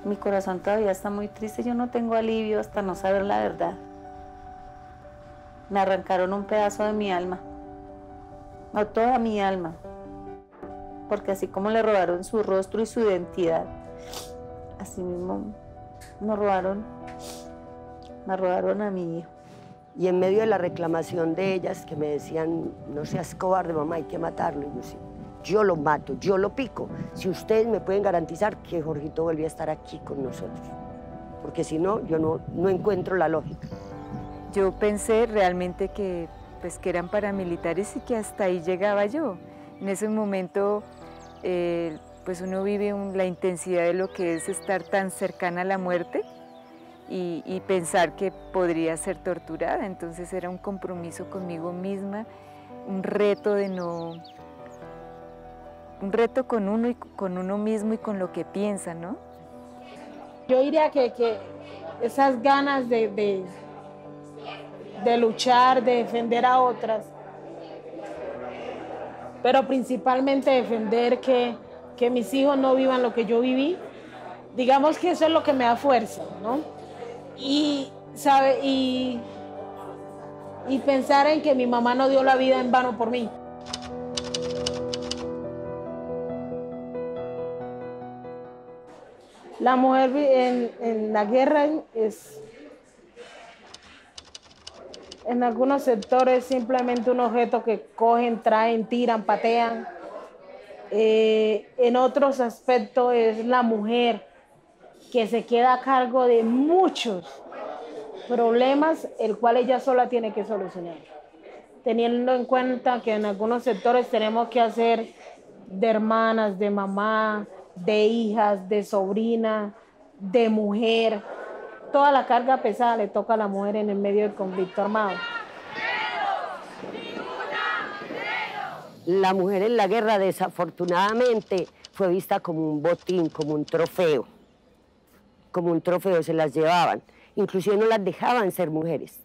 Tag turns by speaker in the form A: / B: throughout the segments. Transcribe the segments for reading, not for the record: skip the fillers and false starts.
A: Mi corazón todavía está muy triste, yo no tengo alivio hasta no saber la verdad. Me arrancaron un pedazo de mi alma, no toda mi alma, porque así como le robaron su rostro y su identidad, así mismo me robaron a mi hijo.
B: Y en medio de la reclamación de ellas, que me decían, no seas cobarde, mamá, hay que matarlo. Y yo, sí, yo lo mato, yo lo pico. Si ustedes me pueden garantizar que Jorgito volvía a estar aquí con nosotros. Porque si no, yo no encuentro la lógica.
C: Yo pensé realmente que, pues, que eran paramilitares y que hasta ahí llegaba yo. En ese momento, pues uno vive la intensidad de lo que es estar tan cercana a la muerte y pensar que podría ser torturada. Entonces era un compromiso conmigo misma, un reto de no... un reto con uno y con uno mismo y con lo que piensa, ¿no?
D: Yo diría que esas ganas de luchar, de defender a otras, pero principalmente defender que mis hijos no vivan lo que yo viví, digamos que eso es lo que me da fuerza, ¿no? Y pensar en que mi mamá no dio la vida en vano por mí. La mujer en la guerra es, en algunos sectores, simplemente un objeto que cogen, traen, tiran, patean. En otros aspectos es la mujer que se queda a cargo de muchos problemas, el cual ella sola tiene que solucionar. Teniendo en cuenta que en algunos sectores tenemos que hacer de hermanas, de mamá, de hijas, de sobrina, de mujer. Toda la carga pesada le toca a la mujer en el medio del conflicto armado.
B: La mujer en la guerra, desafortunadamente, fue vista como un botín, como un trofeo. Como un trofeo, se las llevaban. Inclusive no las dejaban ser mujeres.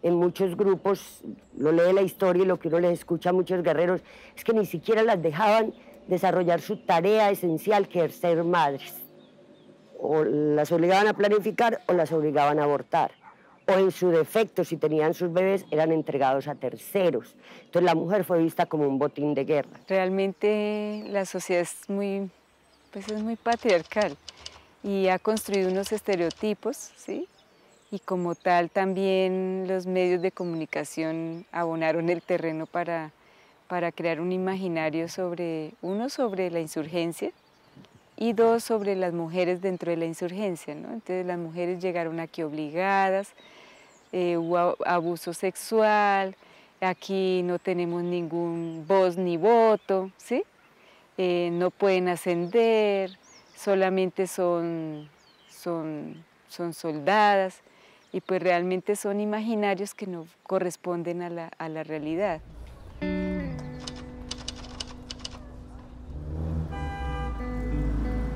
B: En muchos grupos, lo lee la historia y lo que uno les escucha a muchos guerreros, es que ni siquiera las dejaban desarrollar su tarea esencial, que es ser madres. O las obligaban a planificar o las obligaban a abortar. O en su defecto, si tenían sus bebés, eran entregados a terceros. Entonces la mujer fue vista como un botín de guerra.
C: Realmente la sociedad es muy patriarcal y ha construido unos estereotipos, ¿sí? Y como tal también los medios de comunicación abonaron el terreno para crear un imaginario sobre la insurgencia y dos, sobre las mujeres dentro de la insurgencia, ¿no? Entonces las mujeres llegaron aquí obligadas, hubo abuso sexual, aquí no tenemos ningún voz ni voto, ¿sí? No pueden ascender, solamente son soldadas, y pues realmente son imaginarios que no corresponden a la realidad.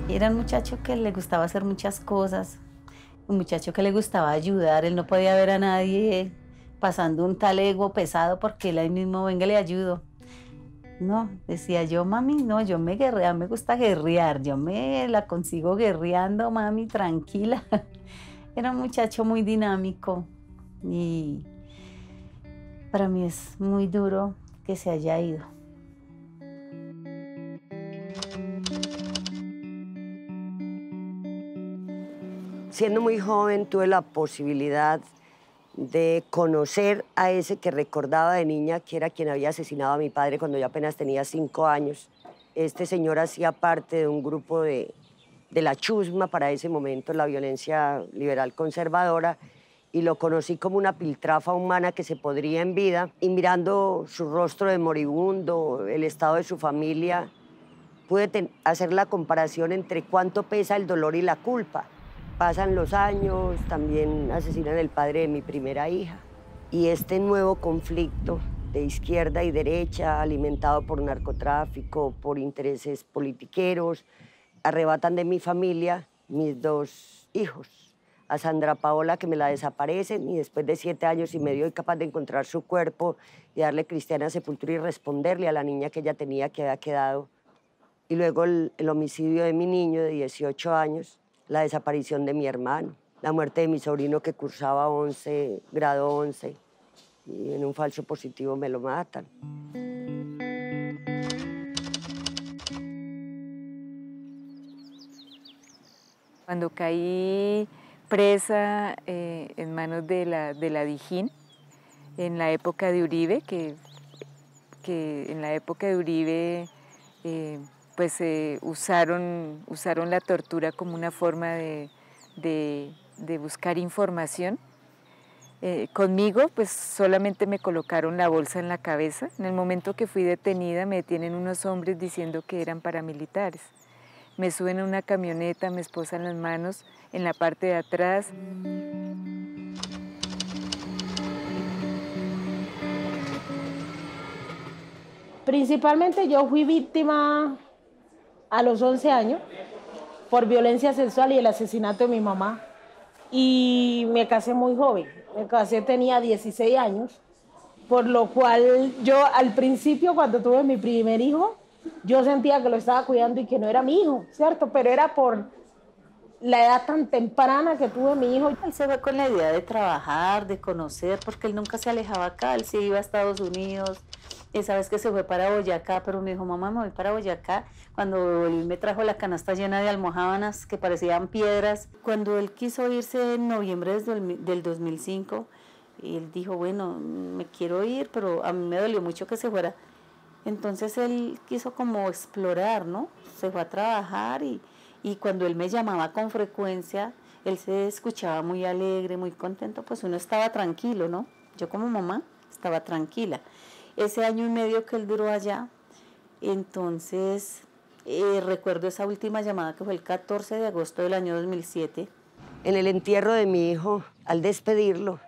A: Era un muchacho que le gustaba hacer muchas cosas, un muchacho que le gustaba ayudar, él no podía ver a nadie pasando un tal ego pesado porque él ahí mismo, venga, le ayudo. No, decía yo, mami, no, yo me guerrea, me gusta guerrear, yo me la consigo guerreando, mami, tranquila. Era un muchacho muy dinámico y para mí es muy duro que se haya ido.
B: Siendo muy joven tuve la posibilidad de conocer a ese que recordaba de niña, que era quien había asesinado a mi padre cuando yo apenas tenía 5 años. Este señor hacía parte de un grupo de la chusma para ese momento, la violencia liberal conservadora, y lo conocí como una piltrafa humana que se podría en vida, y mirando su rostro de moribundo, el estado de su familia, pude hacer la comparación entre cuánto pesa el dolor y la culpa. Pasan los años, también asesinan el padre de mi primera hija. Y este nuevo conflicto de izquierda y derecha, alimentado por narcotráfico, por intereses politiqueros, arrebatan de mi familia mis 2 hijos. A Sandra Paola, que me la desaparecen, y después de 7 años y medio, capaz de encontrar su cuerpo y darle cristiana sepultura y responderle a la niña que ella tenía, que había quedado. Y luego el homicidio de mi niño de 18 años, la desaparición de mi hermano, la muerte de mi sobrino que cursaba grado 11, y en un falso positivo me lo matan.
C: Cuando caí presa en manos de la Dijín, en la época de Uribe, que en la época de Uribe pues usaron la tortura como una forma de buscar información. Conmigo pues solamente me colocaron la bolsa en la cabeza. En el momento que fui detenida me detienen unos hombres diciendo que eran paramilitares. Me suben a una camioneta, me esposan las manos en la parte de atrás.
D: Principalmente yo fui víctima a los 11 años por violencia sexual y el asesinato de mi mamá. Y me casé muy joven, tenía 16 años, por lo cual yo al principio cuando tuve mi primer hijo, yo sentía que lo estaba cuidando y que no era mi hijo, ¿cierto? Pero era por la edad tan temprana que tuve mi hijo.
A: Él se fue con la idea de trabajar, de conocer, porque él nunca se alejaba acá, él sí iba a Estados Unidos. Esa vez que se fue para Boyacá, pero me dijo, mamá, me voy para Boyacá. Cuando él me trajo la canasta llena de almojábanas que parecían piedras. Cuando él quiso irse en noviembre del 2005, él dijo, bueno, me quiero ir, pero a mí me dolió mucho que se fuera. Entonces él quiso como explorar, ¿no? Se fue a trabajar y cuando él me llamaba con frecuencia, él se escuchaba muy alegre, muy contento, pues uno estaba tranquilo, ¿no? Yo como mamá estaba tranquila. Ese año y medio que él duró allá, entonces recuerdo esa última llamada que fue el 14 de agosto del año 2007.
B: En el entierro de mi hijo, al despedirlo,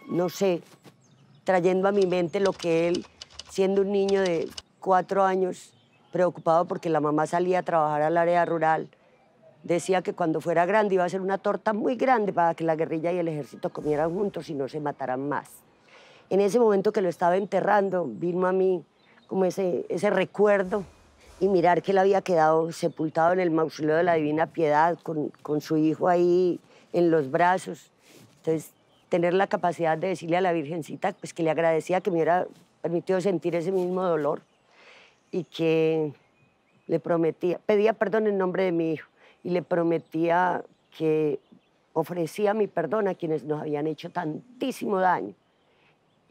B: no sé, trayendo a mi mente lo que él, siendo un niño de 4 años, preocupado porque la mamá salía a trabajar al área rural, decía que cuando fuera grande iba a hacer una torta muy grande para que la guerrilla y el ejército comieran juntos y no se mataran más. En ese momento que lo estaba enterrando, vino a mí como ese recuerdo y mirar que él había quedado sepultado en el mausoleo de la Divina Piedad con su hijo ahí en los brazos. Entonces, tener la capacidad de decirle a la Virgencita pues, que le agradecía que me hubiera permitido sentir ese mismo dolor y que le prometía, pedía perdón en nombre de mi hijo y le prometía que ofrecía mi perdón a quienes nos habían hecho tantísimo daño,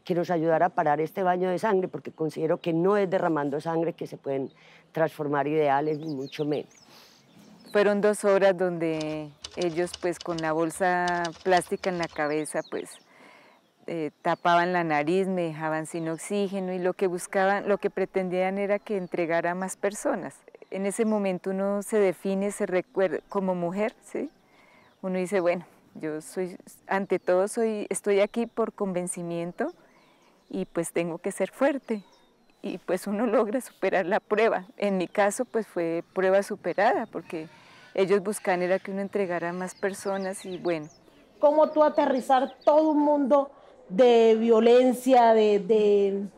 B: que nos ayudara a parar este baño de sangre, porque considero que no es derramando sangre que se pueden transformar ideales, ni mucho menos.
C: Fueron 2 horas donde ellos, pues, con la bolsa plástica en la cabeza, pues, tapaban la nariz, me dejaban sin oxígeno, y lo que buscaban, lo que pretendían era que entregara a más personas. En ese momento uno se define, se recuerda como mujer, ¿sí? Uno dice, bueno, yo soy, ante todo, estoy aquí por convencimiento, y pues tengo que ser fuerte, y pues uno logra superar la prueba. En mi caso pues fue prueba superada, porque ellos buscaban era que uno entregara a más personas y bueno.
D: ¿Cómo tú aterrizar todo un mundo de violencia, de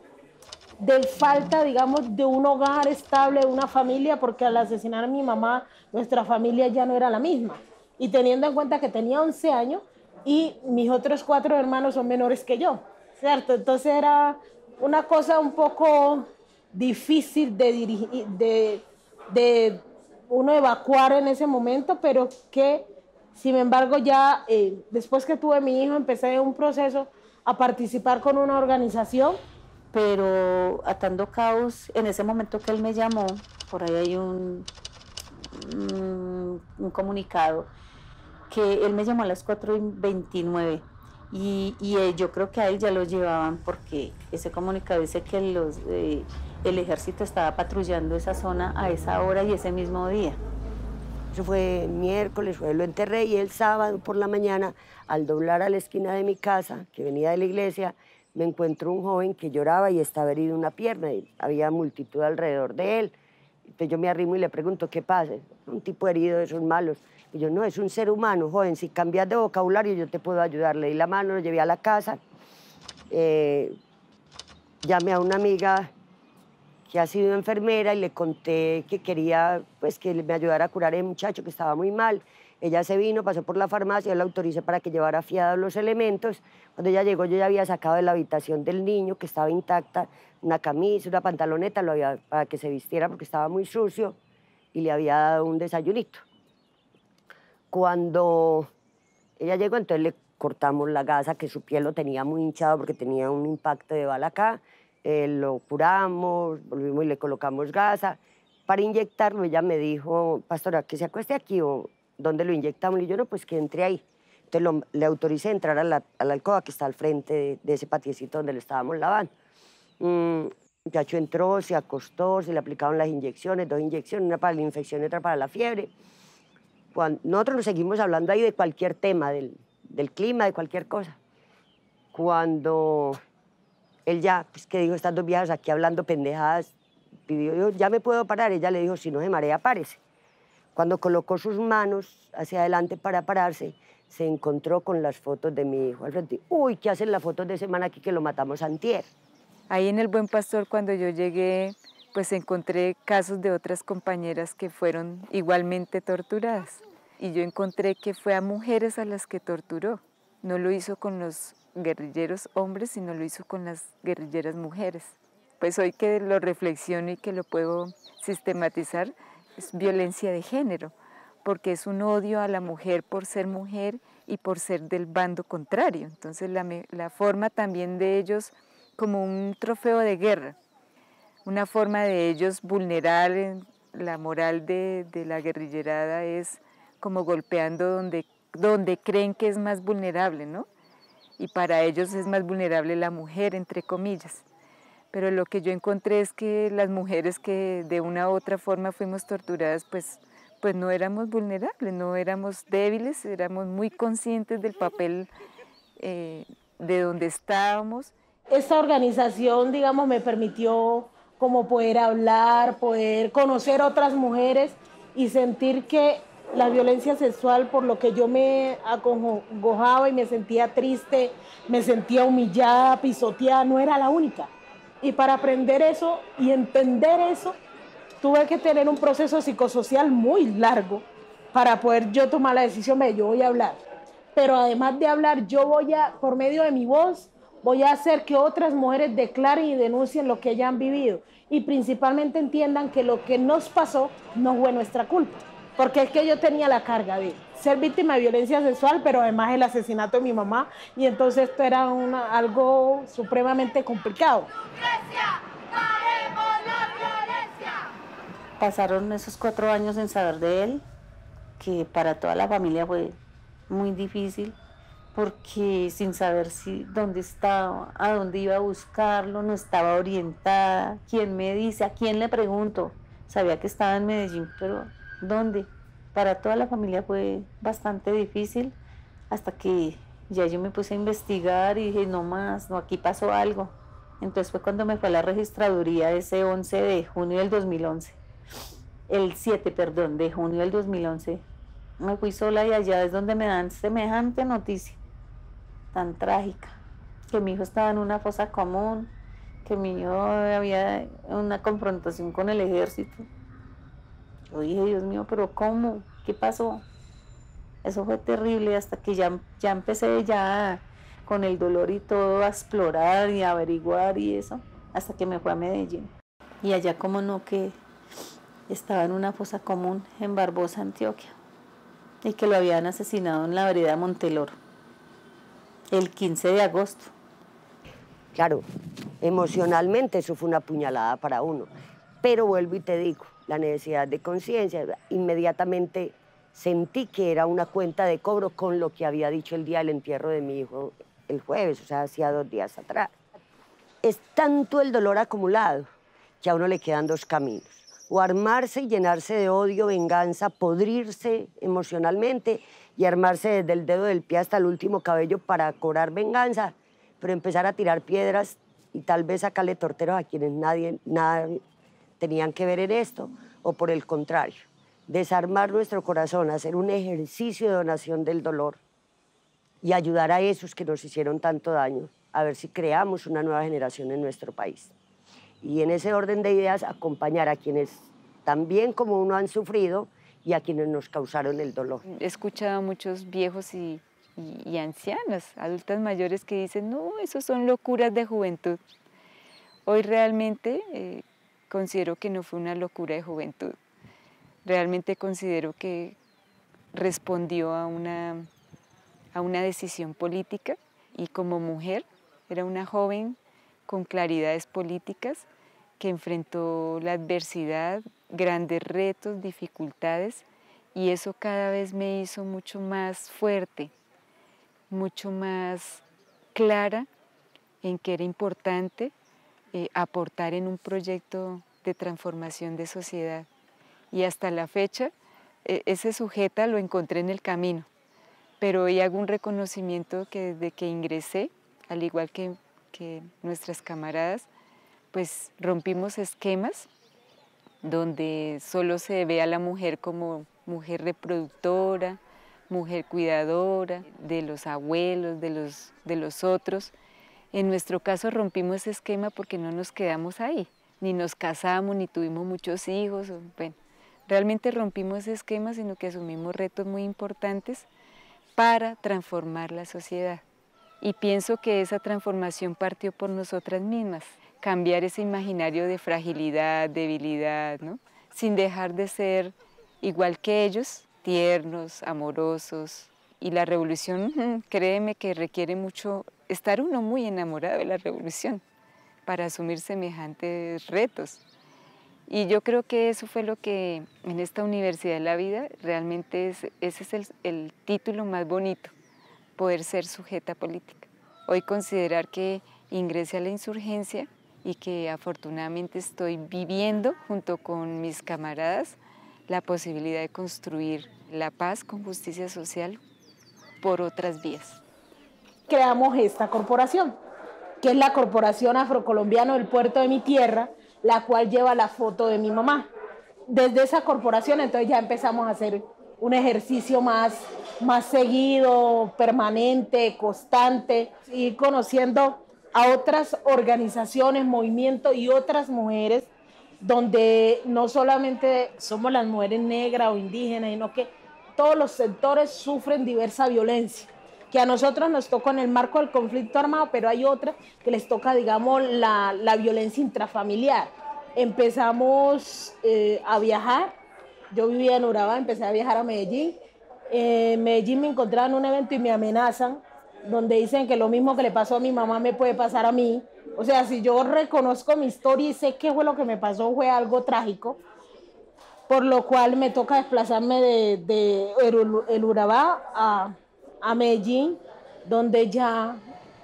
D: falta, digamos, de un hogar estable, de una familia? Porque al asesinar a mi mamá, nuestra familia ya no era la misma. Y teniendo en cuenta que tenía 11 años y mis otros 4 hermanos son menores que yo, ¿cierto? Entonces era una cosa un poco difícil de dirigir, de uno evacuar en ese momento, pero que, sin embargo, ya después que tuve mi hijo, empecé un proceso a participar con una organización.
A: Pero atando cabos, en ese momento que él me llamó, por ahí hay un comunicado, que él me llamó a las 4:29 y yo creo que a él ya lo llevaban porque ese comunicado dice que el ejército estaba patrullando esa zona a esa hora y ese mismo día.
B: Eso fue miércoles, lo enterré y el sábado por la mañana, al doblar a la esquina de mi casa, que venía de la iglesia, me encuentro un joven que lloraba y estaba herido una pierna y había multitud alrededor de él. Entonces yo me arrimo y le pregunto, ¿qué pasa? Un tipo herido de esos malos. Y yo, no, es un ser humano, joven, si cambias de vocabulario yo te puedo ayudar. Le di la mano, lo llevé a la casa, llamé a una amiga que ha sido enfermera, y le conté que quería pues, que me ayudara a curar a ese muchacho que estaba muy mal. Ella se vino, pasó por la farmacia, yo la autoricé para que llevara fiados los elementos. Cuando ella llegó, yo ya había sacado de la habitación del niño, que estaba intacta, una camisa, una pantaloneta, para que se vistiera porque estaba muy sucio, y le había dado un desayunito. Cuando ella llegó, entonces le cortamos la gasa, que su piel lo tenía muy hinchado porque tenía un impacto de bala acá. Lo curamos, volvimos y le colocamos gasa. Para inyectarlo, ella me dijo, pastora, que se acueste aquí, o ¿dónde lo inyectamos? Y yo, no, pues que entre ahí. Entonces le autoricé entrar a la alcoba que está al frente de ese patiecito donde le estábamos lavando. El muchacho entró, se acostó, se le aplicaron las inyecciones, 2 inyecciones, una para la infección y otra para la fiebre. Nosotros nos seguimos hablando ahí de cualquier tema, del clima, de cualquier cosa. Cuando él ya, pues que dijo, estas 2 viejas aquí hablando pendejadas, pidió, yo, ya me puedo parar. Ella le dijo, si no se marea, párese. Cuando colocó sus manos hacia adelante para pararse, se encontró con las fotos de mi hijo al frente. Uy, ¿qué hacen las fotos de ese man aquí que lo matamos antier?
C: Ahí en el Buen Pastor, cuando yo llegué, pues encontré casos de otras compañeras que fueron igualmente torturadas. Y yo encontré que fue a mujeres a las que torturó. No lo hizo con los guerrilleros hombres, sino lo hizo con las guerrilleras mujeres. Pues hoy que lo reflexiono y que lo puedo sistematizar, es violencia de género, porque es un odio a la mujer por ser mujer y por ser del bando contrario. Entonces la forma también de ellos como un trofeo de guerra, una forma de ellos vulnerar la moral de la guerrillerada es como golpeando donde creen que es más vulnerable, ¿no? Y para ellos es más vulnerable la mujer, entre comillas. Pero lo que yo encontré es que las mujeres que de una u otra forma fuimos torturadas, pues no éramos vulnerables, no éramos débiles, éramos muy conscientes del papel de donde estábamos.
D: Esta organización, digamos, me permitió como poder hablar, poder conocer otras mujeres y sentir que la violencia sexual, por lo que yo me acongojaba y me sentía triste, me sentía humillada, pisoteada, no era la única. Y para aprender eso y entender eso, tuve que tener un proceso psicosocial muy largo para poder yo tomar la decisión de yo voy a hablar. Pero además de hablar, yo voy a, por medio de mi voz, voy a hacer que otras mujeres declaren y denuncien lo que ellas han vivido. Y principalmente entiendan que lo que nos pasó no fue nuestra culpa. Porque es que yo tenía la carga de ser víctima de violencia sexual, pero además el asesinato de mi mamá. Y entonces esto era algo supremamente complicado.
A: Pasaron esos 4 años en saber de él, que para toda la familia fue muy difícil, porque sin saber dónde estaba, a dónde iba a buscarlo, no estaba orientada, quién me dice, a quién le pregunto. Sabía que estaba en Medellín, pero ¿dónde? Para toda la familia fue bastante difícil, hasta que ya yo me puse a investigar y dije, no más, no, aquí pasó algo. Entonces fue cuando me fue a la registraduría ese 11 de junio del 2011. El 7, perdón, de junio del 2011. Me fui sola y allá es donde me dan semejante noticia, tan trágica, que mi hijo estaba en una fosa común, que mi hijo había una confrontación con el ejército. Yo dije, Dios mío, pero ¿cómo? ¿Qué pasó? Eso fue terrible, hasta que ya empecé ya con el dolor y todo a explorar y a averiguar y eso, hasta que me fui a Medellín. Y allá como no, que estaba en una fosa común en Barbosa, Antioquia, y que lo habían asesinado en la vereda Monteloro el 15 de agosto.
B: Claro, emocionalmente eso fue una puñalada para uno, pero vuelvo y te digo, la necesidad de conciencia, inmediatamente sentí que era una cuenta de cobro con lo que había dicho el día del entierro de mi hijo el jueves, o sea, hacía 2 días atrás. Es tanto el dolor acumulado que a uno le quedan 2 caminos. O armarse y llenarse de odio, venganza, podrirse emocionalmente y armarse desde el dedo del pie hasta el último cabello para cobrar venganza, pero empezar a tirar piedras y tal vez sacarle torteros a quienes nada tenían que ver en esto, o por el contrario, desarmar nuestro corazón, hacer un ejercicio de donación del dolor y ayudar a esos que nos hicieron tanto daño, a ver si creamos una nueva generación en nuestro país. y en ese orden de ideas acompañar a quienes también como uno han sufrido y a quienes nos causaron el dolor.
C: He escuchado a muchos viejos y ancianas, adultas mayores que dicen, no, eso son locuras de juventud. Hoy realmente considero que no fue una locura de juventud. Realmente considero que respondió a una decisión política y como mujer era una joven con claridades políticas que enfrentó la adversidad, grandes retos, dificultades, y eso cada vez me hizo mucho más fuerte, mucho más clara en que era importante aportar en un proyecto de transformación de sociedad. Y hasta la fecha, ese sujeta lo encontré en el camino, pero hoy hago un reconocimiento que desde que ingresé, al igual que nuestras camaradas, pues rompimos esquemas donde solo se ve a la mujer como mujer reproductora, mujer cuidadora de los abuelos, de los otros. En nuestro caso rompimos ese esquema porque no nos quedamos ahí, ni nos casamos, ni tuvimos muchos hijos. Bueno, realmente rompimos ese esquema, sino que asumimos retos muy importantes para transformar la sociedad. Y pienso que esa transformación partió por nosotras mismas, cambiar ese imaginario de fragilidad, debilidad, ¿no? Sin dejar de ser igual que ellos, tiernos, amorosos. Y la revolución, créeme que requiere mucho, estar uno muy enamorado de la revolución para asumir semejantes retos. Y yo creo que eso fue lo que en esta Universidad de la Vida realmente ese es el título más bonito, poder ser sujeta política. Hoy considerar que ingresé a la insurgencia y que afortunadamente estoy viviendo junto con mis camaradas la posibilidad de construir la paz con justicia social por otras vías.
D: Creamos esta corporación, que es la Corporación Afrocolombiana del Puerto de mi Tierra, la cual lleva la foto de mi mamá. Desde esa corporación entonces ya empezamos a hacer un ejercicio más seguido, permanente, constante, y conociendo a otras organizaciones, movimientos y otras mujeres, donde no solamente somos las mujeres negras o indígenas, sino que todos los sectores sufren diversa violencia, que a nosotros nos toca en el marco del conflicto armado, pero hay otras que les toca, digamos, la violencia intrafamiliar. Empezamos a viajar, yo vivía en Urabá, empecé a viajar a Medellín. En Medellín me encontraban en un evento y me amenazan, donde dicen que lo mismo que le pasó a mi mamá me puede pasar a mí. O sea, si yo reconozco mi historia y sé qué fue lo que me pasó, fue algo trágico, por lo cual me toca desplazarme de el Urabá a Medellín, donde ya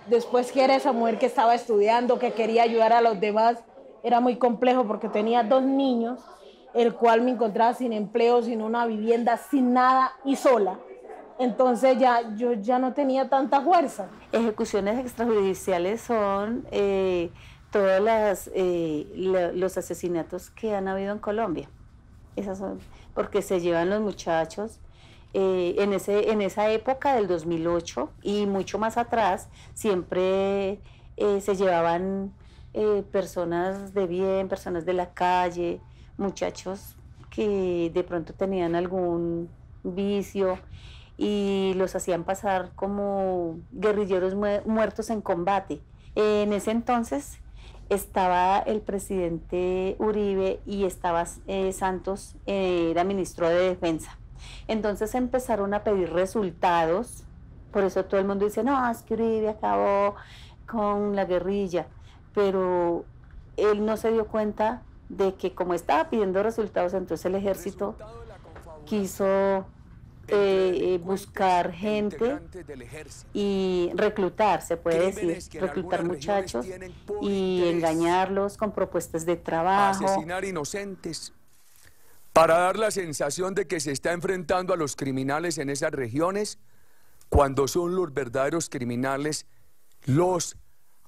D: después que era esa mujer que estaba estudiando, que quería ayudar a los demás, era muy complejo porque tenía 2 niños, el cual me encontraba sin empleo, sin una vivienda, sin nada y sola. Entonces yo ya no tenía tanta fuerza.
A: Ejecuciones extrajudiciales son todos los asesinatos que han habido en Colombia. Esas son, porque se llevan los muchachos. En esa época del 2008 y mucho más atrás, siempre se llevaban personas de bien, personas de la calle, muchachos que de pronto tenían algún vicio y los hacían pasar como guerrilleros muertos en combate. En ese entonces estaba el presidente Uribe y estaba Santos, era ministro de Defensa. Entonces empezaron a pedir resultados, por eso todo el mundo dice, no, es que Uribe acabó con la guerrilla, pero él no se dio cuenta de que como estaba pidiendo resultados, entonces el ejército quiso buscar gente y reclutar, se puede decir, reclutar muchachos y engañarlos con propuestas de trabajo.
E: Asesinar inocentes para dar la sensación de que se está enfrentando a los criminales en esas regiones, cuando son los verdaderos criminales los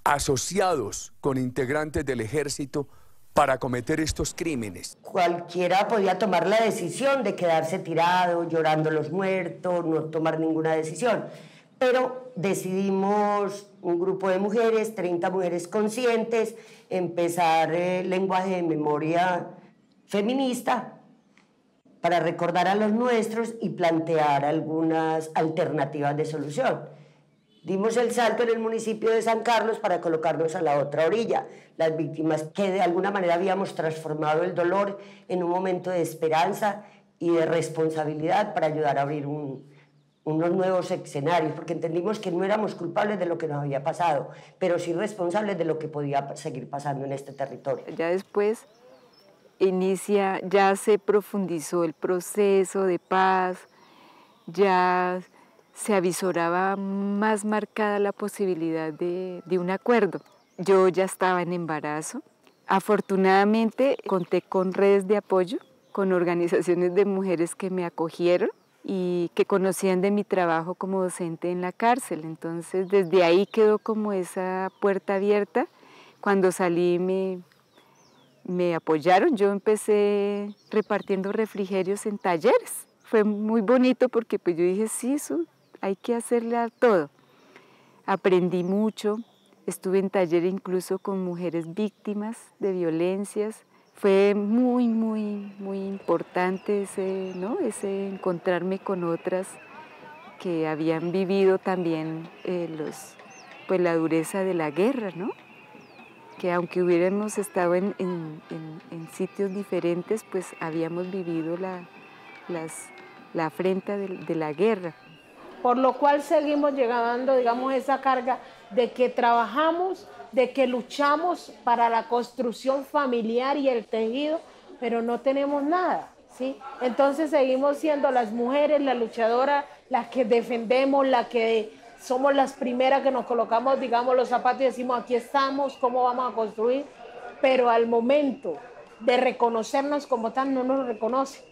E: asociados con integrantes del ejército para cometer estos crímenes.
B: Cualquiera podía tomar la decisión de quedarse tirado, llorando los muertos, no tomar ninguna decisión. pero decidimos, un grupo de mujeres, 30 mujeres conscientes, empezar el lenguaje de memoria feminista para recordar a los nuestros y plantear algunas alternativas de solución. Dimos el salto en el municipio de San Carlos para colocarnos a la otra orilla, las víctimas que de alguna manera habíamos transformado el dolor en un momento de esperanza y de responsabilidad para ayudar a abrir unos nuevos escenarios, porque entendimos que no éramos culpables de lo que nos había pasado, pero sí responsables de lo que podía seguir pasando en este territorio.
C: Ya después ya se profundizó el proceso de paz, ya se avisoraba más marcada la posibilidad de un acuerdo. Yo ya estaba en embarazo. Afortunadamente conté con redes de apoyo, con organizaciones de mujeres que me acogieron y que conocían de mi trabajo como docente en la cárcel. Entonces, desde ahí quedó como esa puerta abierta. Cuando salí me apoyaron. Yo empecé repartiendo refrigerios en talleres. Fue muy bonito porque pues yo dije, sí, eso hay que hacerle a todo. Aprendí mucho. Estuve en taller incluso con mujeres víctimas de violencias. Fue muy, muy, muy importante ese encontrarme con otras que habían vivido también la dureza de la guerra, ¿no? Que aunque hubiéramos estado en sitios diferentes, pues habíamos vivido la afrenta de la guerra.
D: Por lo cual seguimos llevando, digamos, esa carga de que trabajamos, de que luchamos para la construcción familiar y el tejido, pero no tenemos nada, ¿sí? Entonces seguimos siendo las mujeres, las luchadoras, las que defendemos, las que somos las primeras que nos colocamos, digamos, los zapatos y decimos, aquí estamos, ¿cómo vamos a construir? Pero al momento de reconocernos como tal, no nos reconocen,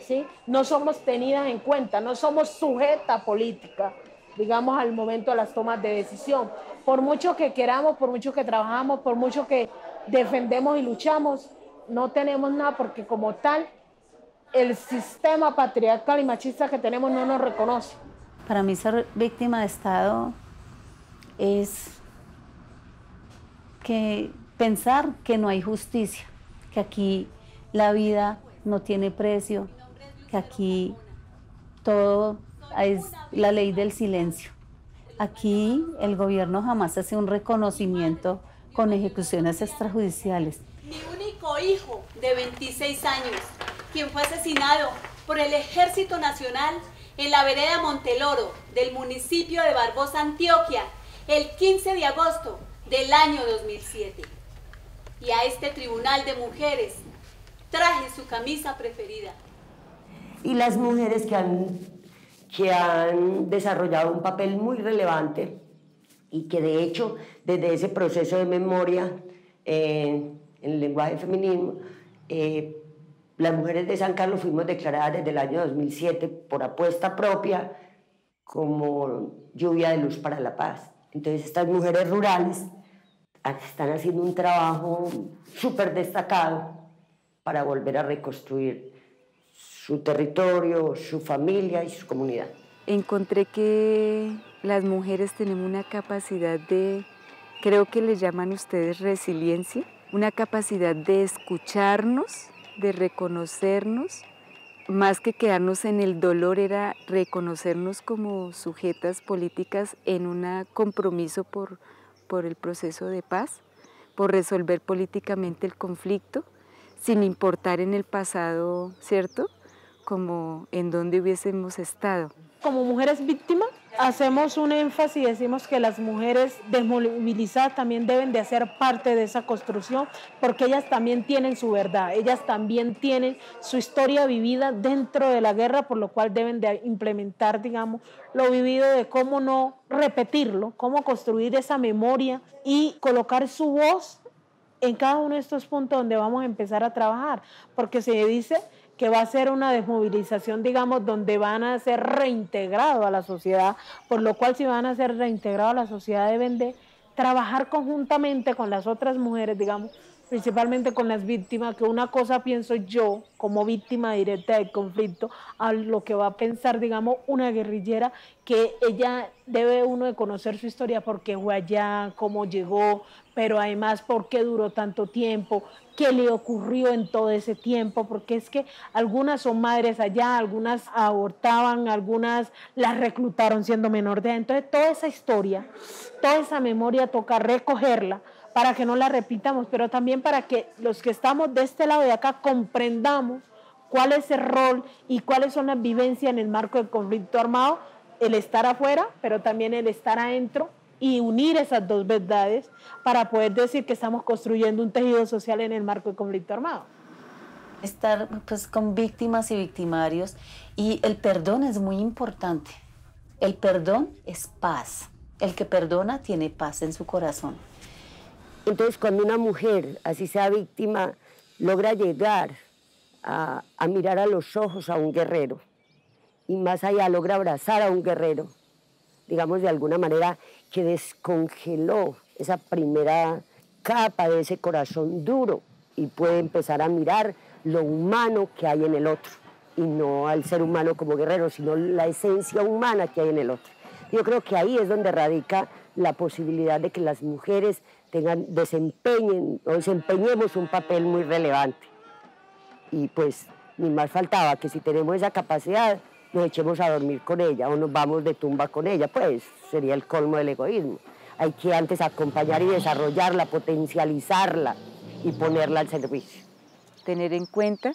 D: ¿sí? No somos tenidas en cuenta, no somos sujeta política, digamos, al momento de las tomas de decisión. Por mucho que queramos, por mucho que trabajamos, por mucho que defendemos y luchamos, no tenemos nada porque como tal, el sistema patriarcal y machista que tenemos no nos reconoce.
A: Para mí ser víctima de Estado es pensar que no hay justicia, que aquí la vida no tiene precio, que aquí todo es la ley del silencio. Aquí el gobierno jamás hace un reconocimiento con ejecuciones extrajudiciales.
F: Mi único hijo de 26 años, quien fue asesinado por el Ejército Nacional en la vereda Monteloro del municipio de Barbosa, Antioquia, el 15 de agosto del año 2007. Y a este tribunal de mujeres traje su camisa preferida.
B: Y las mujeres que han desarrollado un papel muy relevante y que de hecho desde ese proceso de memoria en el lenguaje femenino, las mujeres de San Carlos fuimos declaradas desde el año 2007 por apuesta propia como lluvia de luz para la paz. Entonces estas mujeres rurales están haciendo un trabajo súper destacado para volver a reconstruir su territorio, su familia y su comunidad.
C: Encontré que las mujeres tenemos una capacidad creo que le llaman ustedes resiliencia, una capacidad de escucharnos, de reconocernos, más que quedarnos en el dolor, era reconocernos como sujetas políticas en un compromiso por el proceso de paz, por resolver políticamente el conflicto, sin importar en el pasado, ¿cierto?, como en donde hubiésemos estado.
D: Como mujeres víctimas, hacemos un énfasis y decimos que las mujeres desmovilizadas también deben de hacer parte de esa construcción, porque ellas también tienen su verdad, ellas también tienen su historia vivida dentro de la guerra, por lo cual deben de implementar, digamos, lo vivido, de cómo no repetirlo, cómo construir esa memoria y colocar su voz en cada uno de estos puntos donde vamos a empezar a trabajar, porque se dice que va a ser una desmovilización, digamos, donde van a ser reintegrados a la sociedad, por lo cual si van a ser reintegrados a la sociedad deben de trabajar conjuntamente con las otras mujeres, digamos, principalmente con las víctimas, que una cosa pienso yo, como víctima directa del conflicto, a lo que va a pensar, digamos, una guerrillera, que ella debe uno de conocer su historia, por qué fue allá, cómo llegó, pero además por qué duró tanto tiempo, qué le ocurrió en todo ese tiempo, porque es que algunas son madres allá, algunas abortaban, algunas las reclutaron siendo menor de edad. Entonces toda esa historia, toda esa memoria toca recogerla para que no la repitamos, pero también para que los que estamos de este lado de acá comprendamos cuál es el rol y cuáles son las vivencias en el marco del conflicto armado, el estar afuera, pero también el estar adentro, y unir esas dos verdades para poder decir que estamos construyendo un tejido social en el marco del conflicto armado.
A: Estar pues con víctimas y victimarios, y el perdón es muy importante. El perdón es paz. El que perdona tiene paz en su corazón.
B: Entonces, cuando una mujer, así sea víctima, logra llegar a mirar a los ojos a un guerrero, y más allá logra abrazar a un guerrero, digamos de alguna manera que descongeló esa primera capa de ese corazón duro y puede empezar a mirar lo humano que hay en el otro, y no al ser humano como guerrero, sino la esencia humana que hay en el otro. Yo creo que ahí es donde radica la posibilidad de que las mujeres desempeñemos un papel muy relevante. Y pues ni más faltaba que si tenemos esa capacidad nos echemos a dormir con ella o nos vamos de tumba con ella, pues sería el colmo del egoísmo. Hay que antes acompañar y desarrollarla, potencializarla y ponerla al servicio.
C: Tener en cuenta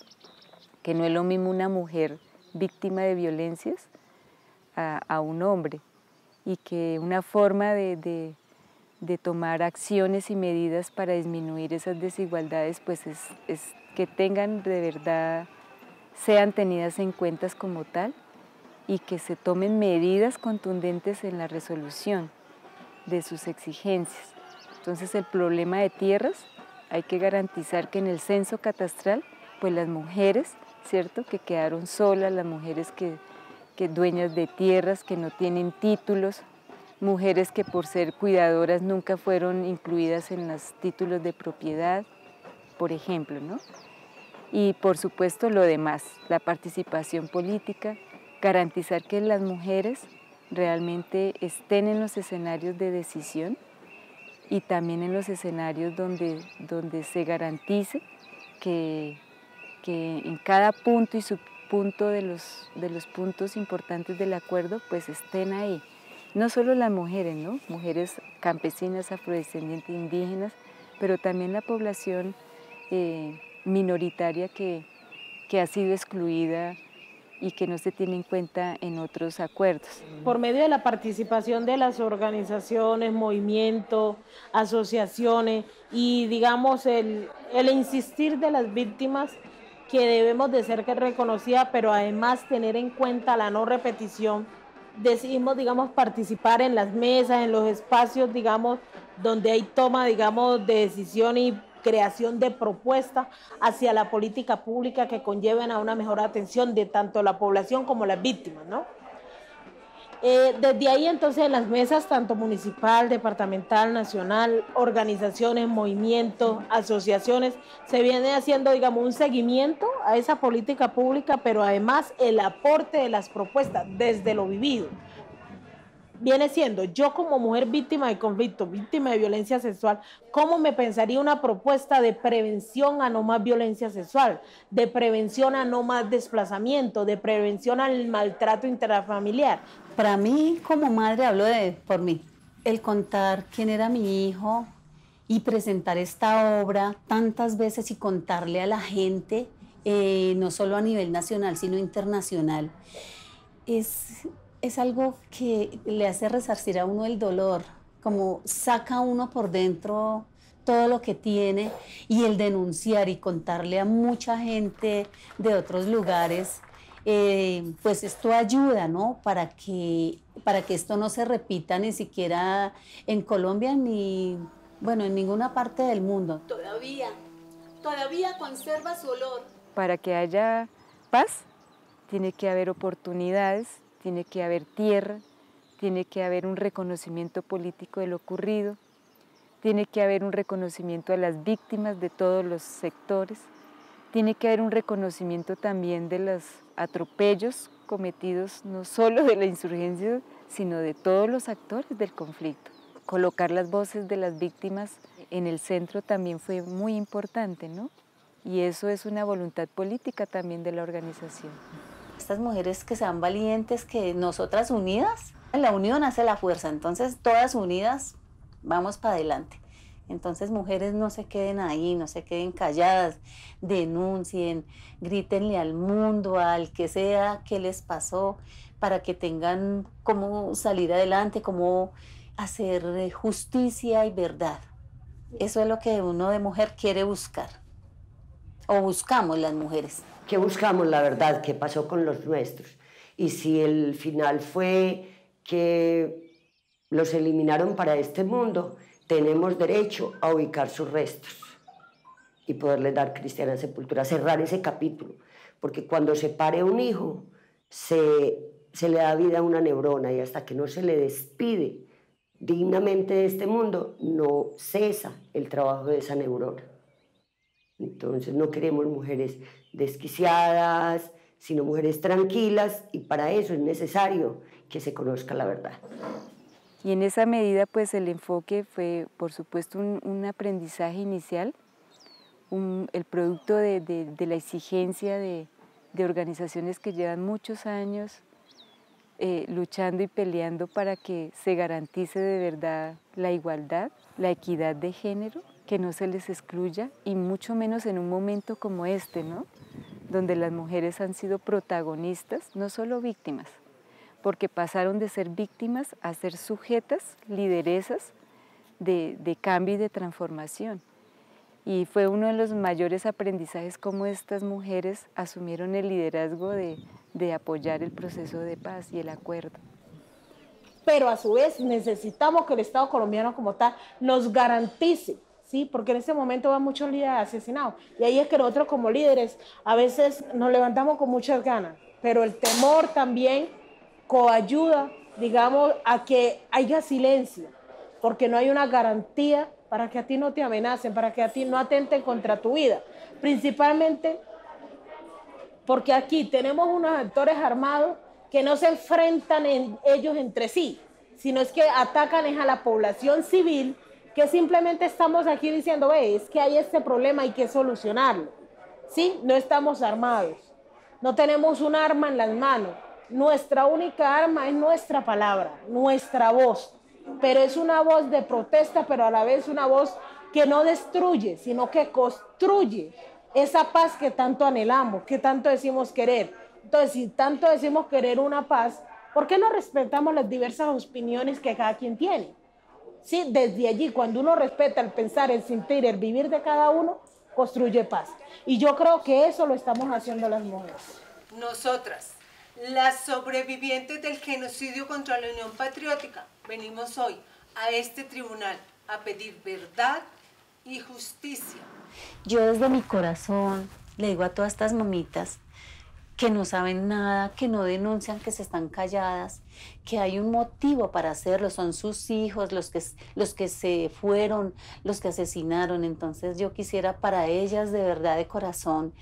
C: que no es lo mismo una mujer víctima de violencias a un hombre, y que una forma de tomar acciones y medidas para disminuir esas desigualdades pues es que tengan de verdad, sean tenidas en cuenta como tal, y que se tomen medidas contundentes en la resolución de sus exigencias. Entonces el problema de tierras, hay que garantizar que en el censo catastral, pues las mujeres, ¿cierto?, que quedaron solas, las mujeres que dueñas de tierras, que no tienen títulos, mujeres que por ser cuidadoras nunca fueron incluidas en los títulos de propiedad, por ejemplo, ¿no? Y por supuesto lo demás, la participación política, garantizar que las mujeres realmente estén en los escenarios de decisión y también en los escenarios donde se garantice que en cada punto y subpunto de los puntos importantes del acuerdo pues estén ahí. No solo las mujeres, ¿no?, mujeres campesinas, afrodescendientes, indígenas, pero también la población minoritaria que ha sido excluida y que no se tiene en cuenta en otros acuerdos.
D: Por medio de la participación de las organizaciones, movimientos, asociaciones y digamos el insistir de las víctimas que debemos de ser reconocidas, pero además tener en cuenta la no repetición, decidimos, digamos, participar en las mesas, en los espacios, digamos, donde hay toma, digamos, de decisión y creación de propuestas hacia la política pública que conlleven a una mejor atención de tanto la población como las víctimas, ¿no? Desde ahí entonces en las mesas, tanto municipal, departamental, nacional, organizaciones, movimientos, asociaciones, se viene haciendo, digamos, un seguimiento a esa política pública, pero además el aporte de las propuestas desde lo vivido. Viene siendo, yo como mujer víctima de conflicto, víctima de violencia sexual, ¿cómo me pensaría una propuesta de prevención a no más violencia sexual, de prevención a no más desplazamiento, de prevención al maltrato intrafamiliar?
A: Para mí, como madre, hablo por mí, el contar quién era mi hijo y presentar esta obra tantas veces y contarle a la gente, no solo a nivel nacional, sino internacional, es algo que le hace resarcir a uno el dolor, como saca uno por dentro todo lo que tiene, y el denunciar y contarle a mucha gente de otros lugares, pues esto ayuda, ¿no? Para que esto no se repita ni siquiera en Colombia ni, bueno, en ninguna parte del mundo.
F: Todavía conserva su olor.
C: Para que haya paz, tiene que haber oportunidades, tiene que haber tierra, tiene que haber un reconocimiento político de lo ocurrido, tiene que haber un reconocimiento a las víctimas de todos los sectores, tiene que haber un reconocimiento también de los atropellos cometidos no solo de la insurgencia, sino de todos los actores del conflicto. Colocar las voces de las víctimas en el centro también fue muy importante, ¿no? Y eso es una voluntad política también de la organización.
A: Estas mujeres que sean valientes, que nosotras unidas, en la unión hace la fuerza, entonces todas unidas vamos para adelante. Entonces mujeres no se queden ahí, no se queden calladas, denuncien, grítenle al mundo, al que sea, qué les pasó, para que tengan cómo salir adelante, cómo hacer justicia y verdad. Eso es lo que uno de mujer quiere buscar, o buscamos las mujeres.
B: ¿Qué buscamos? La verdad, ¿qué pasó con los nuestros? Y si el final fue que los eliminaron para este mundo, tenemos derecho a ubicar sus restos y poderles dar cristiana sepultura, cerrar ese capítulo, porque cuando se pare un hijo, se le da vida a una neurona y hasta que no se le despide dignamente de este mundo, no cesa el trabajo de esa neurona. Entonces no queremos mujeres desquiciadas, sino mujeres tranquilas, y para eso es necesario que se conozca la verdad.
C: Y en esa medida, pues el enfoque fue, por supuesto, un aprendizaje inicial, el producto de la exigencia de organizaciones que llevan muchos años luchando y peleando para que se garantice de verdad la igualdad, la equidad de género, que no se les excluya, y mucho menos en un momento como este, ¿no? Donde las mujeres han sido protagonistas, no solo víctimas, porque pasaron de ser víctimas a ser sujetas, lideresas de cambio y de transformación. Y fue uno de los mayores aprendizajes cómo estas mujeres asumieron el liderazgo de apoyar el proceso de paz y el acuerdo.
D: Pero a su vez necesitamos que el Estado colombiano como tal nos garantice, ¿sí? Porque en este momento van muchos líderes asesinados. Y ahí es que nosotros como líderes a veces nos levantamos con muchas ganas, pero el temor también coayuda, digamos, a que haya silencio, porque no hay una garantía para que a ti no te amenacen, para que a ti no atenten contra tu vida. Principalmente porque aquí tenemos unos actores armados que no se enfrentan ellos entre sí, sino es que atacan a la población civil, que simplemente estamos aquí diciendo, ve, es que hay este problema, hay que solucionarlo. ¿Sí? No estamos armados, no tenemos un arma en las manos. Nuestra única arma es nuestra palabra, nuestra voz, pero es una voz de protesta, pero a la vez una voz que no destruye, sino que construye esa paz que tanto anhelamos, que tanto decimos querer. Entonces, si tanto decimos querer una paz, ¿por qué no respetamos las diversas opiniones que cada quien tiene? Sí, desde allí, cuando uno respeta el pensar, el sentir, el vivir de cada uno, construye paz. Y yo creo que eso lo estamos haciendo las mujeres.
G: Nosotras, las sobrevivientes del genocidio contra la Unión Patriótica, venimos hoy a este tribunal a pedir verdad y justicia.
A: Yo desde mi corazón le digo a todas estas mamitas que no saben nada, que no denuncian, que se están calladas, que hay un motivo para hacerlo, son sus hijos, los que se fueron, los que asesinaron. Entonces yo quisiera para ellas de verdad, de corazón,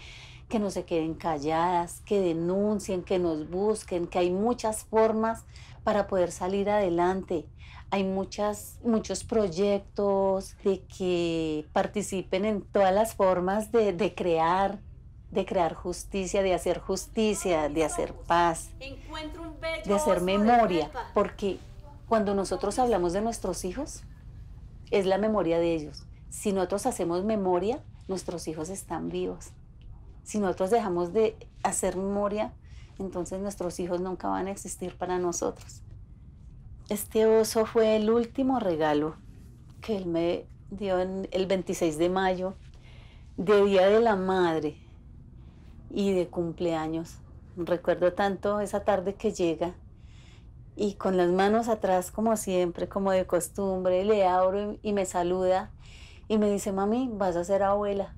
A: que no se queden calladas, que denuncien, que nos busquen, que hay muchas formas para poder salir adelante. Hay muchos proyectos de que participen en todas las formas de crear justicia, de hacer paz, de hacer memoria, porque cuando nosotros hablamos de nuestros hijos, es la memoria de ellos. Si nosotros hacemos memoria, nuestros hijos están vivos. Si nosotros dejamos de hacer memoria, entonces nuestros hijos nunca van a existir para nosotros. Este oso fue el último regalo que él me dio el 26 de mayo, de Día de la Madre y de cumpleaños. Recuerdo tanto esa tarde que llega y con las manos atrás, como siempre, como de costumbre, le abro y me saluda y me dice, mami, vas a ser abuela.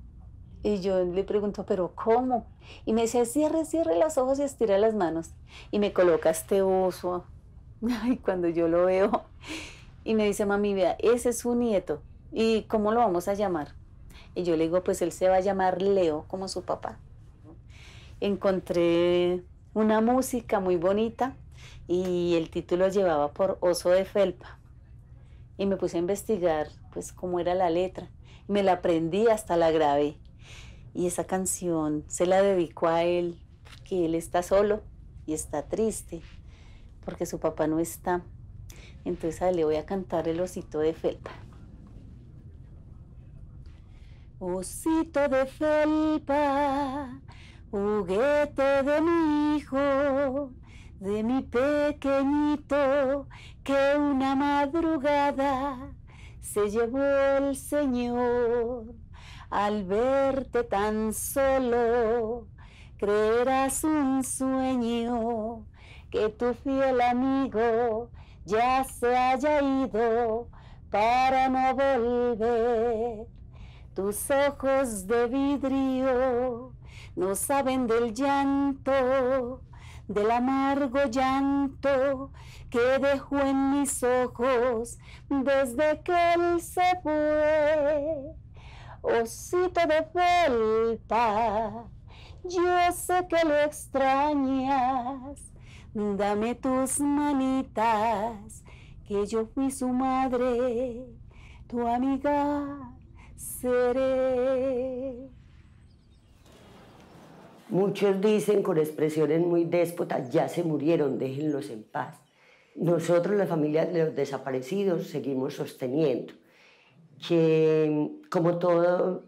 A: Y yo le pregunto, ¿pero cómo? Y me dice, cierre los ojos y estira las manos. Y me coloca este oso. Ay, cuando yo lo veo. Y me dice, mami, vea, ese es su nieto. ¿Y cómo lo vamos a llamar? Y yo le digo, pues él se va a llamar Leo, como su papá. Encontré una música muy bonita y el título llevaba por Oso de Felpa. Y me puse a investigar, pues, cómo era la letra. Me la aprendí, hasta la grabé. Y esa canción se la dedicó a él, porque él está solo y está triste, porque su papá no está. Entonces a él le voy a cantar el Osito de Felpa. Osito de felpa, juguete de mi hijo, de mi pequeñito, que una madrugada se llevó el Señor. Al verte tan solo, creerás un sueño, que tu fiel amigo ya se haya ido para no volver. Tus ojos de vidrio no saben del llanto, del amargo llanto que dejó en mis ojos desde que él se fue. Osito de felpa, yo sé que lo extrañas, dame tus manitas, que yo fui su madre, tu amiga seré.
B: Muchos dicen con expresiones muy déspotas, ya se murieron, déjenlos en paz. Nosotros, las familias de los desaparecidos, seguimos sosteniendo que, como todas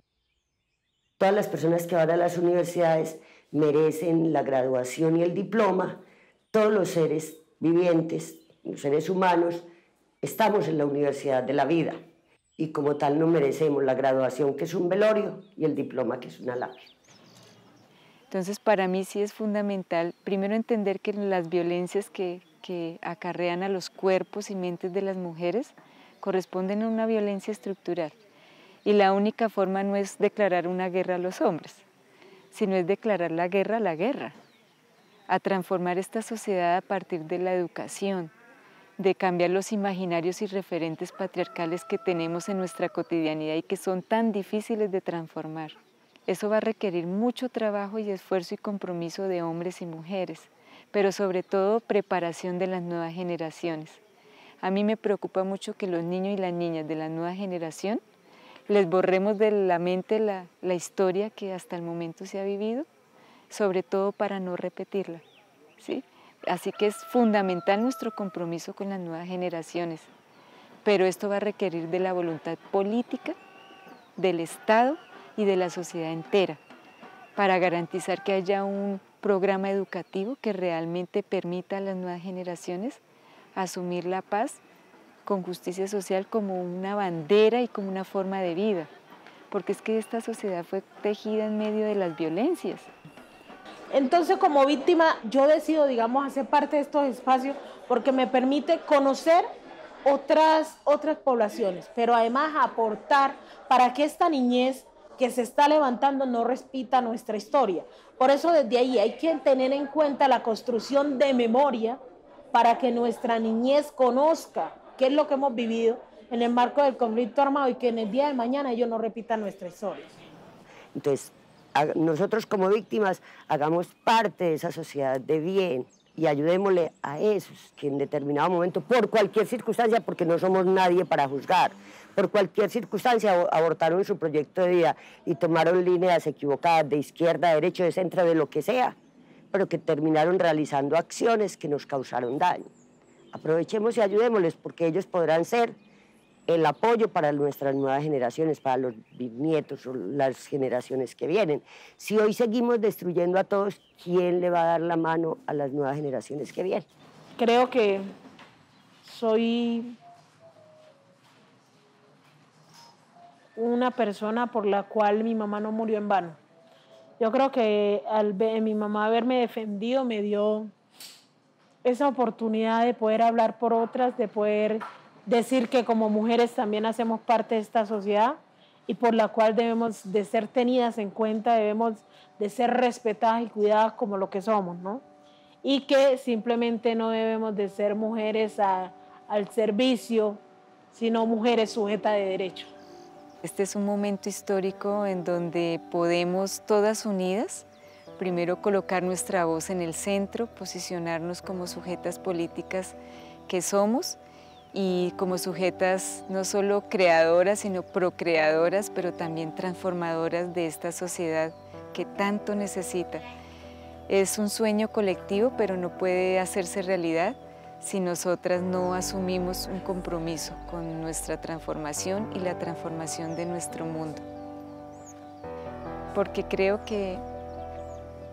B: las personas que van a las universidades merecen la graduación y el diploma, todos los seres vivientes, los seres humanos, estamos en la universidad de la vida. Y como tal no merecemos la graduación, que es un velorio, y el diploma, que es una lápida.
C: Entonces, para mí sí es fundamental, primero, entender que las violencias que acarrean a los cuerpos y mentes de las mujeres corresponden a una violencia estructural. Y la única forma no es declarar una guerra a los hombres, sino es declarar la guerra a la guerra, a transformar esta sociedad a partir de la educación, de cambiar los imaginarios y referentes patriarcales que tenemos en nuestra cotidianidad y que son tan difíciles de transformar. Eso va a requerir mucho trabajo y esfuerzo y compromiso de hombres y mujeres, pero sobre todo preparación de las nuevas generaciones. A mí me preocupa mucho que los niños y las niñas de la nueva generación les borremos de la mente la historia que hasta el momento se ha vivido, sobre todo para no repetirla, ¿sí? Así que es fundamental nuestro compromiso con las nuevas generaciones, pero esto va a requerir de la voluntad política, del Estado y de la sociedad entera, para garantizar que haya un programa educativo que realmente permita a las nuevas generaciones asumir la paz con justicia social como una bandera y como una forma de vida, porque es que esta sociedad fue tejida en medio de las violencias.
D: Entonces, como víctima, yo decido, digamos, hacer parte de estos espacios porque me permite conocer otras poblaciones, pero además aportar para que esta niñez que se está levantando no repita nuestra historia. Por eso desde ahí hay que tener en cuenta la construcción de memoria para que nuestra niñez conozca qué es lo que hemos vivido en el marco del conflicto armado y que en el día de mañana ellos no repitan nuestra historia.
B: Entonces, nosotros como víctimas hagamos parte de esa sociedad de bien y ayudémosle a esos que en determinado momento, por cualquier circunstancia, porque no somos nadie para juzgar, por cualquier circunstancia abortaron su proyecto de vida y tomaron líneas equivocadas de izquierda, de derecha, de centro, de lo que sea, pero que terminaron realizando acciones que nos causaron daño. Aprovechemos y ayudémosles, porque ellos podrán ser el apoyo para nuestras nuevas generaciones, para los bisnietos o las generaciones que vienen. Si hoy seguimos destruyendo a todos, ¿quién le va a dar la mano a las nuevas generaciones que vienen?
D: Creo que soy una persona por la cual mi mamá no murió en vano. Yo creo que mi mamá haberme defendido me dio esa oportunidad de poder hablar por otras, de poder decir que como mujeres también hacemos parte de esta sociedad y por la cual debemos de ser tenidas en cuenta, debemos de ser respetadas y cuidadas como lo que somos, ¿no? Y que simplemente no debemos de ser mujeres al servicio, sino mujeres sujetas de derechos.
C: Este es un momento histórico en donde podemos, todas unidas, primero colocar nuestra voz en el centro, posicionarnos como sujetas políticas que somos y como sujetas no solo creadoras, sino procreadoras, pero también transformadoras de esta sociedad que tanto necesita. Es un sueño colectivo, pero no puede hacerse realidad si nosotras no asumimos un compromiso con nuestra transformación y la transformación de nuestro mundo. Porque creo que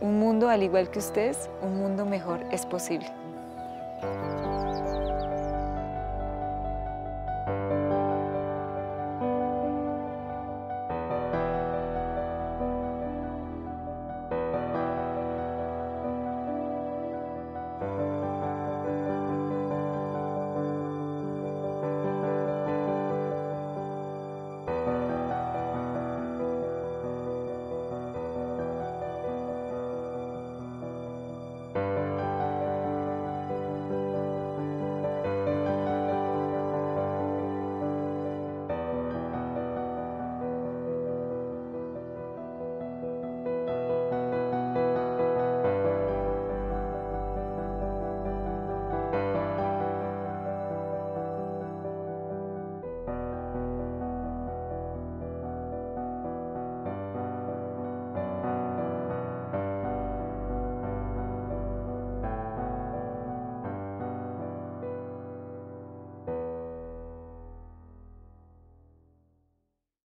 C: un mundo, al igual que ustedes, un mundo mejor es posible.